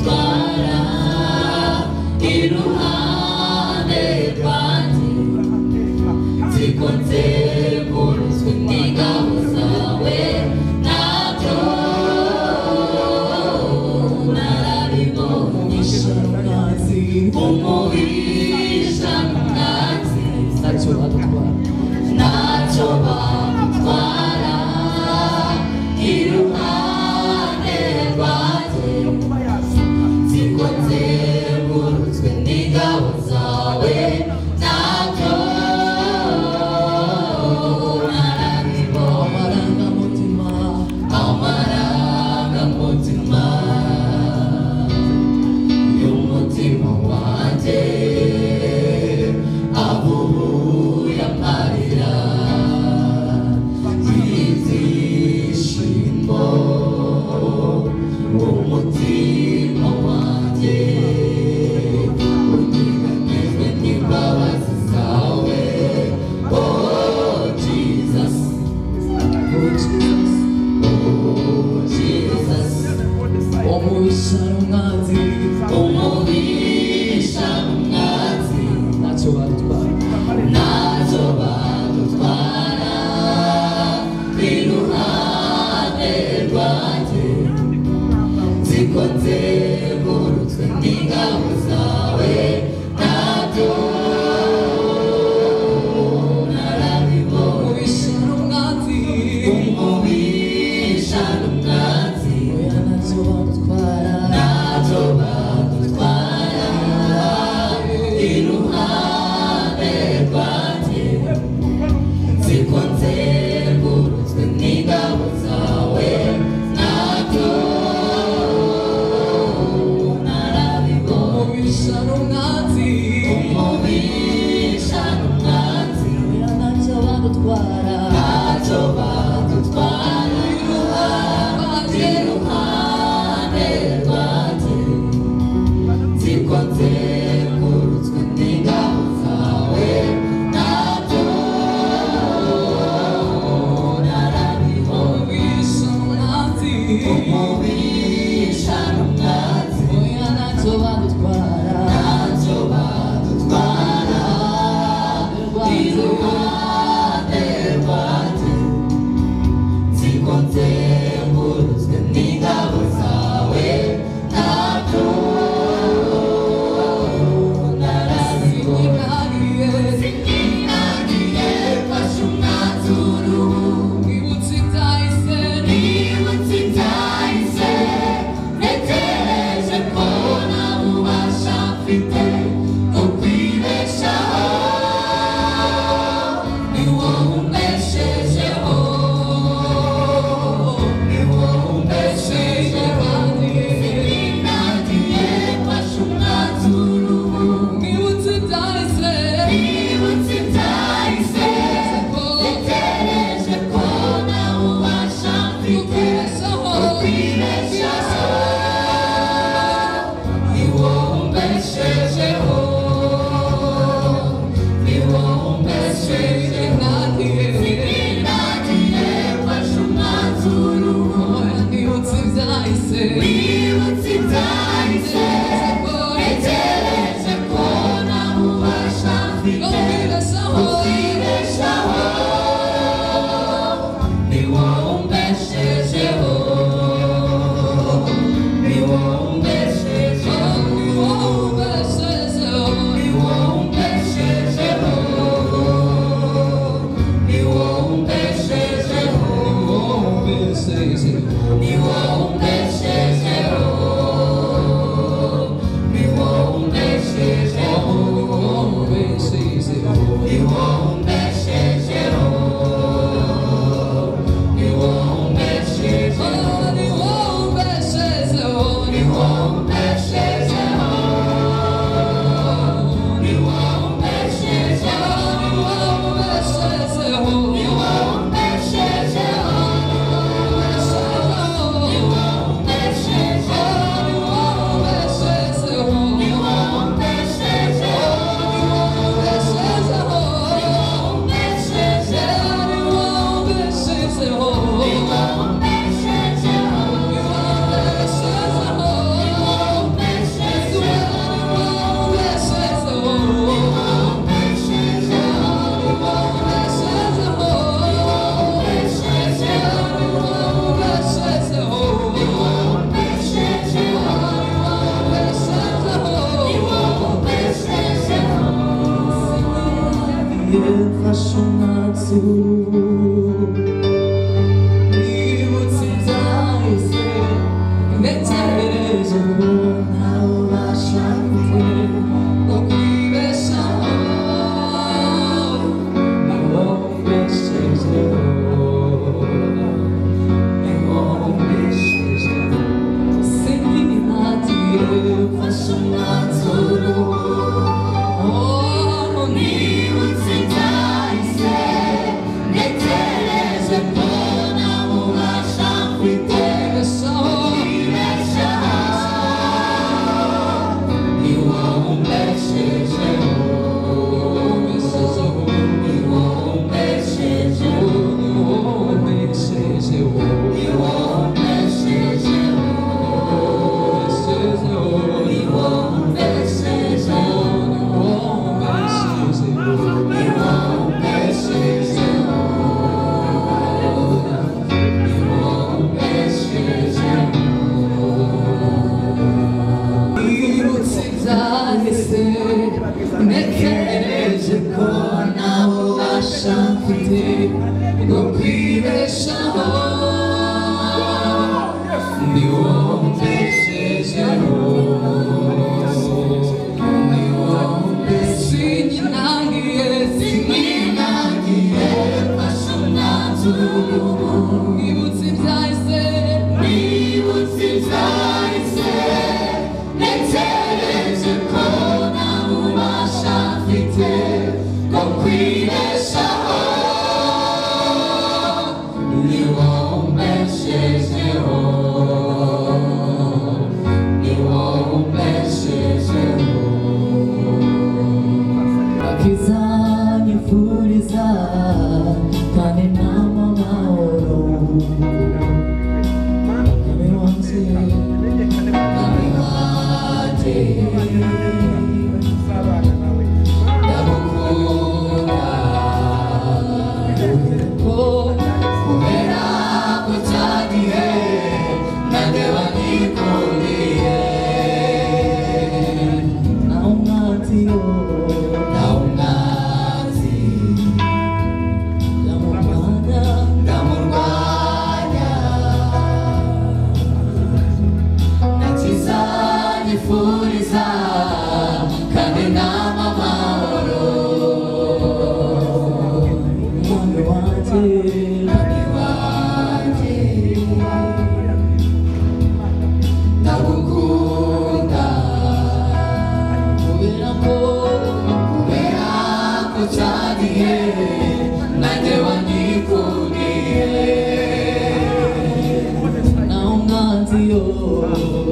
utwara iruhande rwanjye nziko nzengurutswe n'ingabo zawe nabyo narabibonye umubisha n'umwanzi ntacyo badutwara iruhande rwanjye nziko nzengurutswe n'ingabo zawe nabyo narabibonye amarangamutima y'umutima wanjye abubuye amarira y'ibyishimo umutima wanjye unyeganyejwe n'imbabazi zawe oh Jesus oh Jesus umubisha n'umwanzi ntacyo badutwara iruhande rwanjye nziko nzengurutswe n'ingabo zawe nabyo narabibonye umubisha n'umwanzi ntacyo badutwara iruhande rwanjye nziko nzengurutswe n'ingabo zawe nabyo narabibonye fashe umwanzuro nibutse ibyahise ntegereje mbona ubasha kwibeshaho ni wowe umbeshejeho ni wowe umbeshejeho ni wowe umbeshejeho ni wowe umbeshejeho ni wowe umbeshejeho ntegereje ko nawe ubasha mfite bwo kwibeshaho ni wowe umbeshejeho ni wowe umbeshejeho sinkinangiye fashe umwanzuro nibutse ibyahise ntegereje ko nawe ubasha mfite bwo kwibeshaho ni wowe umbeshejeho ni wowe umbeshejeho akiza nyifuriza kandi nama amahoro nami wanjye nifuriza kandi nama amahoro mwami wanjye ndagukunda kubera ko cyagiye nanjye wanikundiye naho umwanzi yo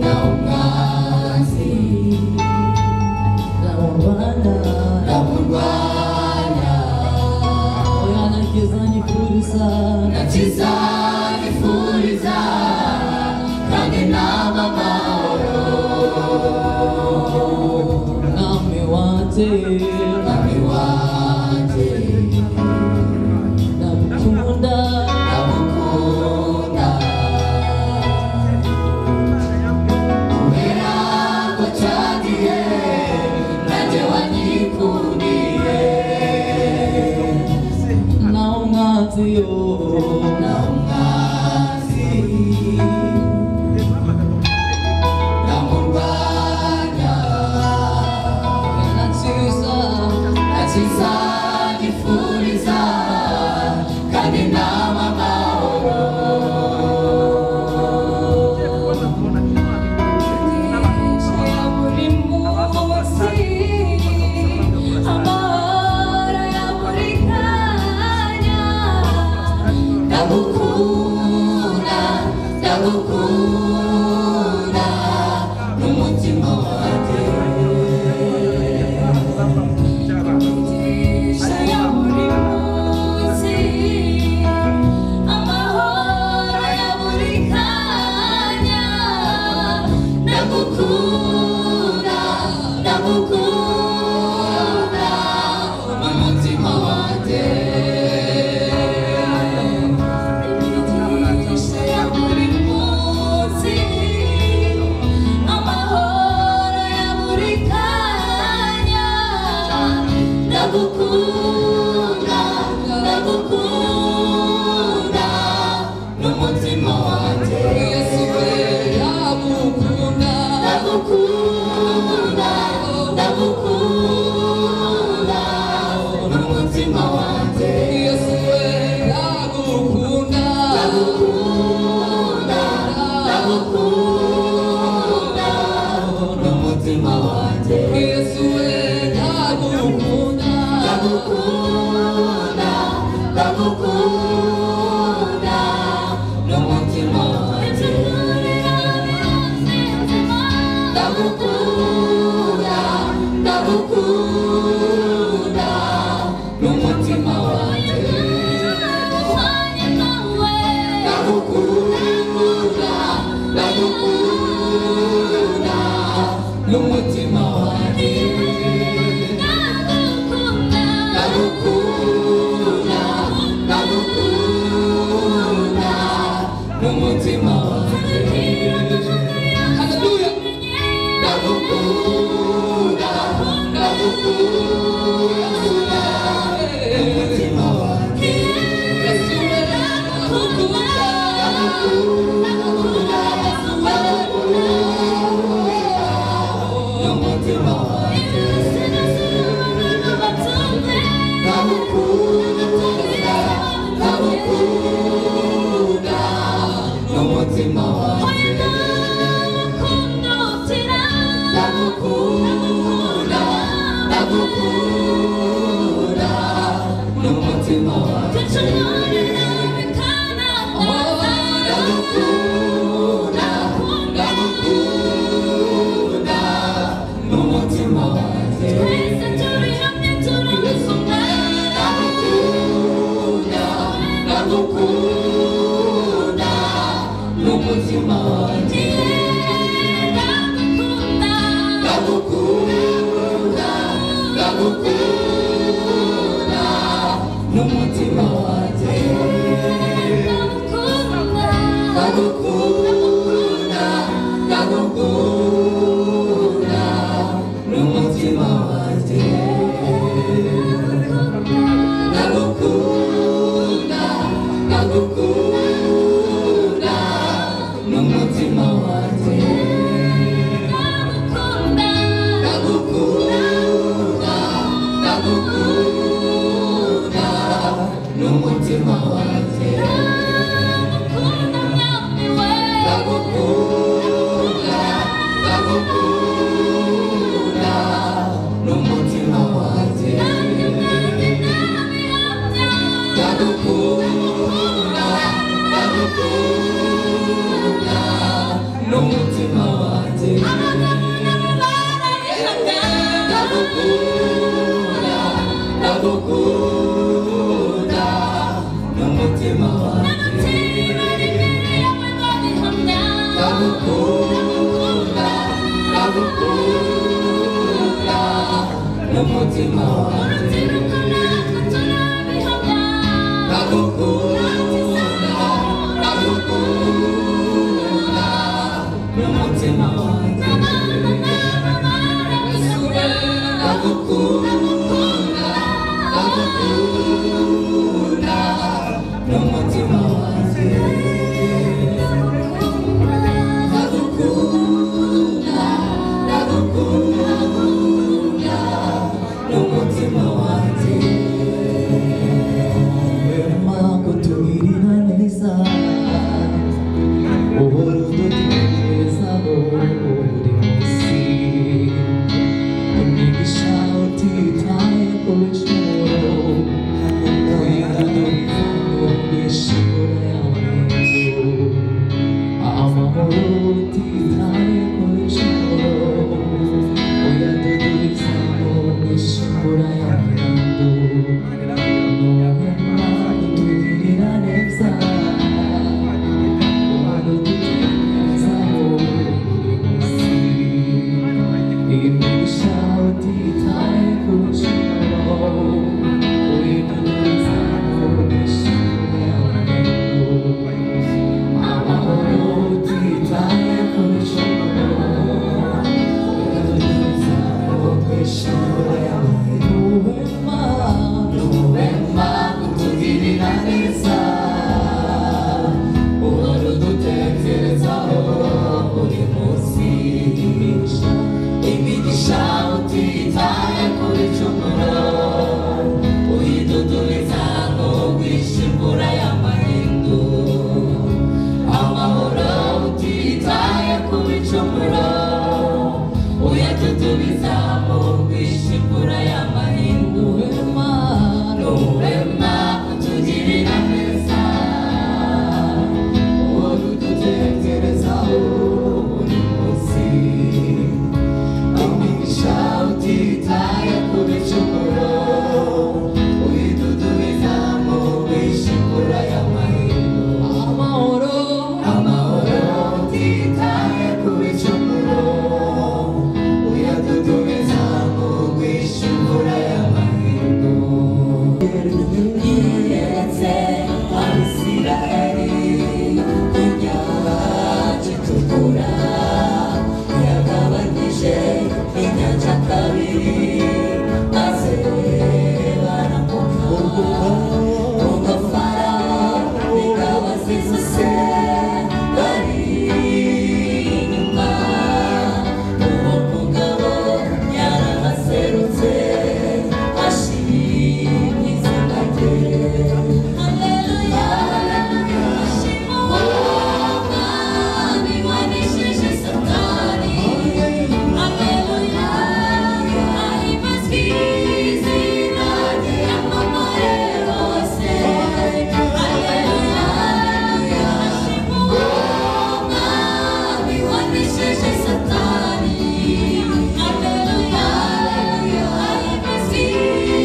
naho umwanzi ndamurwanya oya nakiza nyifuriza kandi nama amahoro mwami wanjye ndamukunda kubera ko cyagiye nanjye wanyikundiye naho umwanzi yo naho umwanzi ndamurwanya nakiza nyifuriza kandi nama amahoro amahoro ya buri kanya wanjye Yesu we ndagukunda ndagukunda ndagukunda n'umutima wanjye ndagukunda ndagukunda n'umutima wanjye ndagukunda ndagukunda n'umutima wanjye ndagukunda ndagukunda n'umutima wanjye Haleluya ndagukunda ndagukunda n'umutima wanjye Yesu we ndagukunda n'umutima wanjye ndagukunda ndagukunda n'umutima wanjye ndagukunda ndagukunda n'umutima wanjye ndagukunda ndagukunda n'umutima wanjye ndagukunda ndagukunda n'umutima wanjye ndagukunda ndagukunda n'umutima wanjye ndagukunda ndagukunda n'umutima wanjye ndagukunda ndagukunda n'umutima wanjye ndagukunda ndagukunda n'umutima wanjye ndagukunda ndagukunda n'umutima wanjye ndagukunda ndagukunda n'umutima wanjye ndagukunda ndagukunda n'umutima wanjye ndagukunda ndagukunda n'umutima wanjye ndagukunda ndagukunda n'umutima wanjye ndagukunda ndagukunda n'umutima wanjye ndagukunda ndagukunda n'umutima wanjye wema kutulia wishimura y'amahindu Rurema utugirira neza uwo dutekerezaho buri munsi imigisha utitaye ku bicumuro uyidudubiza mu wishimura y'amahindu amahoro utitaye ku bicumuro uyadudubiza mu wishimura y'amahindu yiyeretse Abisirayeli inyanja itukura yagabanyije inyanja kabiri maze barambuka ubwo Farawo n'ingabo ze zose bari inyuma uwo mugabo yarahaserutse ashimye izina rye Haleluya ashima Umwami wanesheje Satani Haleluya ahimbazwe izina rye yamamare hose Haleluya ashima Umwami wanesheje Satani Haleluya ahimbazwe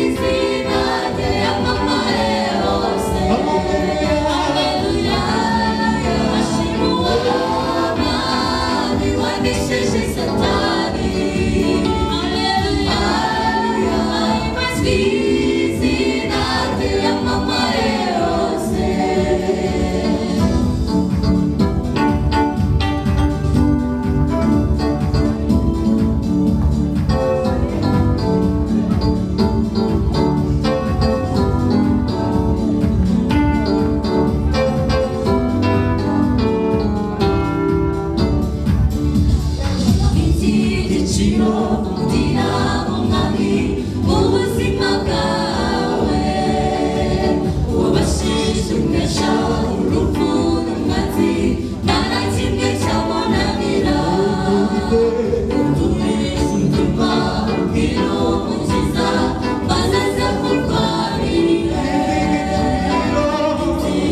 izina rye yamamare hose Haleluya ashima Umwami wanesheje Satani Haleluya ahimbazwe izina rye yamamare hose igiciro ugira Umwami mu buzima bwawe wabashije kunesha urupfu n'umwanzi nta na kimwe cyamunanira uturisha umutima ubwira umukiza maze aza kurwanirira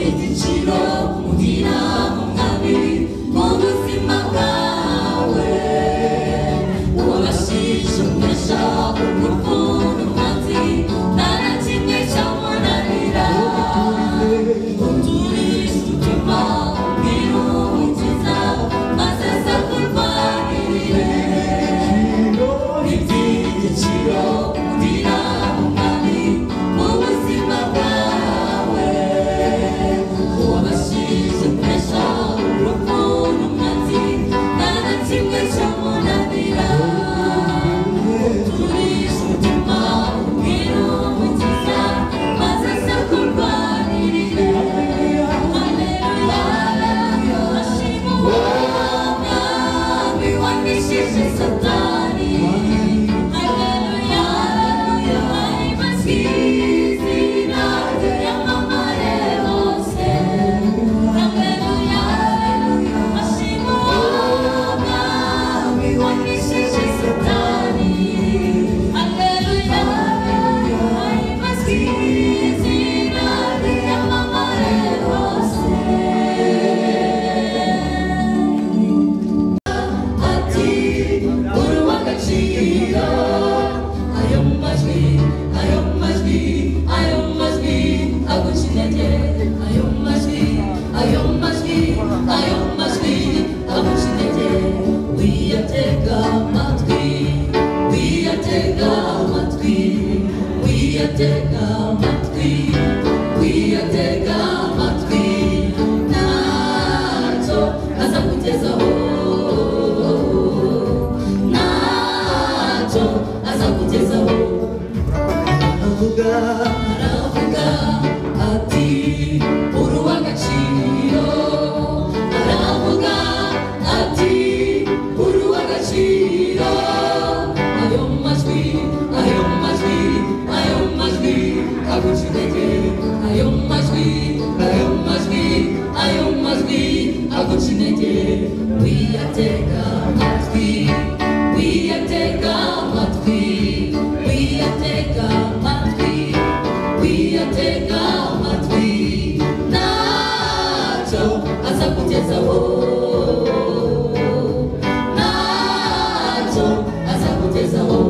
igiciro ugira Umwami mu buzima bwawe wabashije kunesha urupfu n'umwanzi nta na kimwe cyamunanira uturisha umutima ubwira umukiza maze aza kurwanirira iby'igiciro ugira Umwami mu buzima bwawe wabashije kunesha urupfu n'umwanzi nta na kimwe cyamunanira uturisha umutima ubwira umukiza maze aza kurwanirira Haleluya ashima Umwami wanesheje Satani Haleluya ahimbazwe izina rye yamamare hose Haleluya ashima Umwami wanesheje Satani Haleluya ahimbazwe izina rye yamamare hose ati uri uw'agaciro ayo majwi aguca intege ayo majwi aguca intege wiyatega amatwi wiyatega amatwi wiyatega amatwi wiyatega amatwi ntacyo azakugezaho ntacyo azakugezaho aravuga ati uri uw'agaciro aravuga ati uri uw'agaciro ayo majwi aguca intege ayo majwi aguca intege wiyatega amatwi azakugezaho.